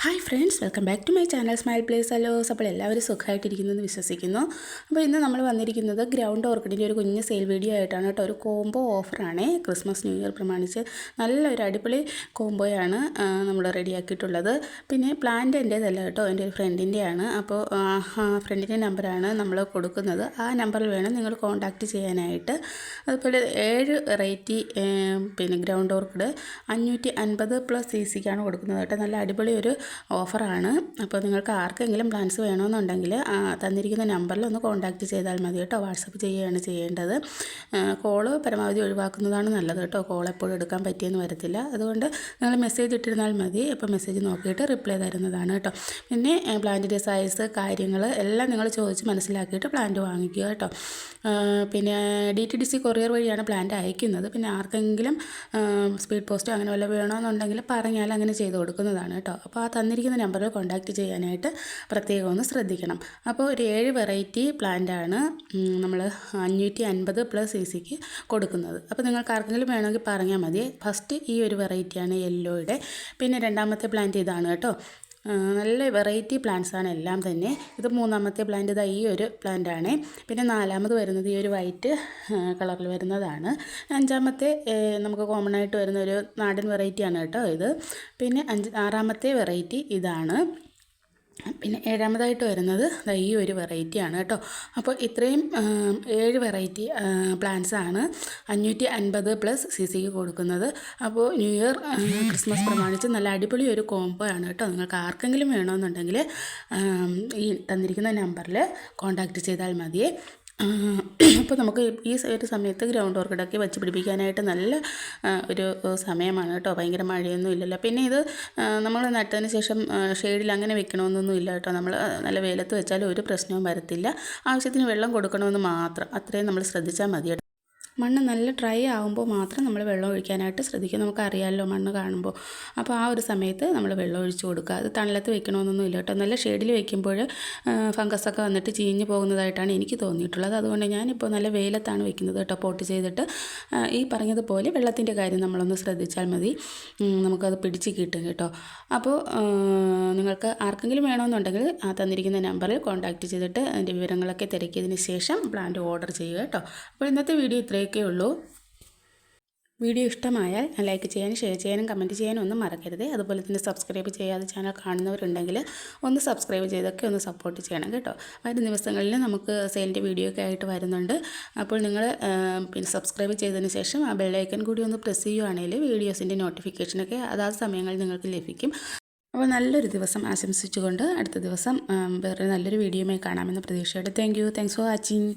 Hi friends, welcome back to my channel smile place അലോസ്. അപ്പോൾ എല്ലാവരും സുഖമായിട്ടിരിക്കുന്നെന്ന് വിശ്വസിക്കുന്നു. അപ്പോൾ ഇന്ന് നമ്മൾ വന്നിരിക്കുന്നത് ഗ്രൗണ്ട് ഓർക്കിഡിൻ്റെ ഒരു കുഞ്ഞ് സെയിൽ വീഡിയോ ആയിട്ടാണ് കേട്ടോ. ഒരു കോംബോ ഓഫറാണ്. ക്രിസ്മസ് ന്യൂ ഇയർ പ്രമാണിച്ച് നല്ലൊരു അടിപൊളി കോംബോയാണ് നമ്മൾ റെഡിയാക്കിയിട്ടുള്ളത്. പിന്നെ പ്ലാന്റ് എൻ്റേതല്ല കേട്ടോ, എൻ്റെ ഒരു ഫ്രണ്ടിൻ്റെയാണ്. അപ്പോൾ ഫ്രണ്ടിൻ്റെ നമ്പറാണ് നമ്മൾ കൊടുക്കുന്നത്. ആ നമ്പറിൽ വേണം നിങ്ങൾ കോൺടാക്റ്റ് ചെയ്യാനായിട്ട്. അതുപോലെ 7 വെറൈറ്റി പിന്നെ ഗ്രൗണ്ട് ഓർക്കിഡ് 550+ CCക്കാണ് കൊടുക്കുന്നത് കേട്ടോ. നല്ല അടിപൊളി ഒരു ഓഫറാണ്. അപ്പോൾ നിങ്ങൾക്ക് ആർക്കെങ്കിലും പ്ലാൻസ് വേണമെന്നുണ്ടെങ്കിൽ തന്നിരിക്കുന്ന നമ്പറിൽ ഒന്ന് കോൺടാക്റ്റ് ചെയ്താൽ മതി കേട്ടോ. വാട്സപ്പ് ചെയ്യുകയാണ് ചെയ്യേണ്ടത്. കോള് പരമാവധി ഒഴിവാക്കുന്നതാണ് നല്ലത് കേട്ടോ. കോൾ എപ്പോഴും എടുക്കാൻ പറ്റിയെന്ന് വരത്തില്ല. അതുകൊണ്ട് നിങ്ങൾ മെസ്സേജ് ഇട്ടിരുന്നാൽ മതി. അപ്പോൾ മെസ്സേജ് നോക്കിയിട്ട് റിപ്ലൈ തരുന്നതാണ് കേട്ടോ. പിന്നെ പ്ലാന്റിൻ്റെ സൈസ് കാര്യങ്ങൾ എല്ലാം നിങ്ങൾ ചോദിച്ച് മനസ്സിലാക്കിയിട്ട് പ്ലാന്റ് വാങ്ങിക്കുക കേട്ടോ. പിന്നെ DTDC കൊറിയർ വഴിയാണ് പ്ലാന്റ് അയക്കുന്നത്. പിന്നെ ആർക്കെങ്കിലും സ്പീഡ് പോസ്റ്റോ അങ്ങനെ വല്ല വേണമെന്നുണ്ടെങ്കിൽ പറഞ്ഞാൽ അങ്ങനെ ചെയ്ത് കൊടുക്കുന്നതാണ് കേട്ടോ. അപ്പോൾ ആ തന്നിരിക്കുന്ന നമ്പറിൽ കോൺടാക്റ്റ് ചെയ്യാനായിട്ട് പ്രത്യേകം ഒന്ന് ശ്രദ്ധിക്കണം. അപ്പോൾ ഒരു 7 വെറൈറ്റി പ്ലാന്റാണ് നമ്മൾ 550+ CCക്ക് കൊടുക്കുന്നത്. അപ്പോൾ നിങ്ങൾക്ക് ആർക്കെങ്കിലും വേണമെങ്കിൽ പറഞ്ഞാൽ മതി. ഫസ്റ്റ് ഈ ഒരു വെറൈറ്റിയാണ് യെല്ലോയുടെ. പിന്നെ രണ്ടാമത്തെ പ്ലാന്റ് ഇതാണ് കേട്ടോ. നല്ല വെറൈറ്റി പ്ലാന്റ്സാണ് എല്ലാം തന്നെ. ഇത് മൂന്നാമത്തെ പ്ലാന്റ് ഇതാ ഈ ഒരു പ്ലാന്റാണ്. പിന്നെ നാലാമത് വരുന്നത് ഈ ഒരു വൈറ്റ് കളറിൽ വരുന്നതാണ്. അഞ്ചാമത്തെ നമുക്ക് കോമൺ ആയിട്ട് വരുന്ന ഒരു നാടൻ വെറൈറ്റിയാണ് കേട്ടോ ഇത്. പിന്നെ ആറാമത്തെ വെറൈറ്റി ഇതാണ്. പിന്നെ ഏഴാമതായിട്ട് വരുന്നത് ഈ ഒരു വെറൈറ്റിയാണ് കേട്ടോ. അപ്പോൾ ഇത്രയും 7 വെറൈറ്റി പ്ലാന്റ്സാണ് 550+ CCക്ക് കൊടുക്കുന്നത്. അപ്പോൾ ന്യൂ ഇയർ ക്രിസ്മസ് പ്രമാണിച്ച് നല്ല അടിപൊളി ഒരു കോംബോ ആണ് കേട്ടോ. നിങ്ങൾക്ക് ആർക്കെങ്കിലും വേണമെന്നുണ്ടെങ്കിൽ ഈ തന്നിരിക്കുന്ന നമ്പറിൽ കോൺടാക്റ്റ് ചെയ്താൽ മതിയേ. അപ്പോൾ നമുക്ക് ഈ ഒരു സമയത്ത് ഗ്രൗണ്ട് ഓർക്കിഡൊക്കെ വെച്ച് പിടിപ്പിക്കാനായിട്ട് നല്ല ഒരു സമയമാണ് കേട്ടോ. ഭയങ്കര മഴയൊന്നും ഇല്ലല്ലോ. പിന്നെ ഇത് നമ്മൾ നട്ടതിന് ശേഷം ഷെയ്ഡിൽ അങ്ങനെ വെക്കണമെന്നൊന്നും ഇല്ല കേട്ടോ. നമ്മൾ നല്ല വെയിലത്ത് വെച്ചാലും ഒരു പ്രശ്നവും വരത്തില്ല. ആവശ്യത്തിന് വെള്ളം കൊടുക്കണമെന്ന് മാത്രം, അത്രയും നമ്മൾ ശ്രദ്ധിച്ചാൽ മതി കേട്ടോ. മണ്ണ് നല്ല ഡ്രൈ ആകുമ്പോൾ മാത്രം നമ്മൾ വെള്ളം ഒഴിക്കാനായിട്ട് ശ്രദ്ധിക്കുക. നമുക്കറിയാമല്ലോ മണ്ണ് കാണുമ്പോൾ. അപ്പോൾ ആ ഒരു സമയത്ത് നമ്മൾ വെള്ളം ഒഴിച്ച് കൊടുക്കുക. അത് തണലത്ത് വെക്കണമെന്നൊന്നും ഇല്ല കേട്ടോ. നല്ല ഷെയ്ഡിൽ വെക്കുമ്പോൾ ഫംഗസൊക്കെ വന്നിട്ട് ചീഞ്ഞ് പോകുന്നതായിട്ടാണ് എനിക്ക് തോന്നിയിട്ടുള്ളത്. അതുകൊണ്ട് ഞാനിപ്പോൾ നല്ല വെയിലത്താണ് വെക്കുന്നത് കേട്ടോ. പോട്ട് ചെയ്തിട്ട് ഈ പറഞ്ഞതുപോലെ വെള്ളത്തിൻ്റെ കാര്യം നമ്മളൊന്ന് ശ്രദ്ധിച്ചാൽ മതി. നമുക്കത് പിടിച്ച് കിട്ടും കേട്ടോ. അപ്പോൾ നിങ്ങൾക്ക് ആർക്കെങ്കിലും വേണമെന്നുണ്ടെങ്കിൽ തന്നിരിക്കുന്ന നമ്പറിൽ കോൺടാക്റ്റ് ചെയ്തിട്ട് അതിൻ്റെ വിവരങ്ങളൊക്കെ തിരക്കിയതിന് ശേഷം പ്ലാന്റ് ഓർഡർ ചെയ്യുക കേട്ടോ. അപ്പോൾ ഇന്നത്തെ വീഡിയോ ഇത്രയൊക്കെ ഉള്ളൂ. വീഡിയോ ഇഷ്ടമായാൽ ലൈക്ക് ചെയ്യാനും ഷെയർ ചെയ്യാനും കമൻറ്റ് ചെയ്യാനും ഒന്നും മറക്കരുത്. അതുപോലെ തന്നെ സബ്സ്ക്രൈബ് ചെയ്യാതെ ചാനൽ കാണുന്നവരുണ്ടെങ്കിൽ ഒന്ന് സബ്സ്ക്രൈബ് ചെയ്തൊക്കെ ഒന്ന് സപ്പോർട്ട് ചെയ്യണം കേട്ടോ. വരും ദിവസങ്ങളിൽ നമുക്ക് സെയിലിൻ്റെ വീഡിയോ ഒക്കെ ആയിട്ട് വരുന്നുണ്ട്. അപ്പോൾ നിങ്ങൾ പിന്നെ സബ്സ്ക്രൈബ് ചെയ്തതിന് ശേഷം ആ ബെല്ലൈക്കൺ കൂടി ഒന്ന് പ്രസ് ചെയ്യുകയാണെങ്കിൽ വീഡിയോസിൻ്റെ നോട്ടിഫിക്കേഷനൊക്കെ അതാത് സമയങ്ങളിൽ നിങ്ങൾക്ക് ലഭിക്കും. അപ്പോൾ നല്ലൊരു ദിവസം ആശംസിച്ചുകൊണ്ട് അടുത്ത ദിവസം വേറെ നല്ലൊരു വീഡിയോയുമായി കാണാമെന്ന പ്രതീക്ഷയോടെ താങ്ക്സ് ഫോർ വാച്ചിങ്.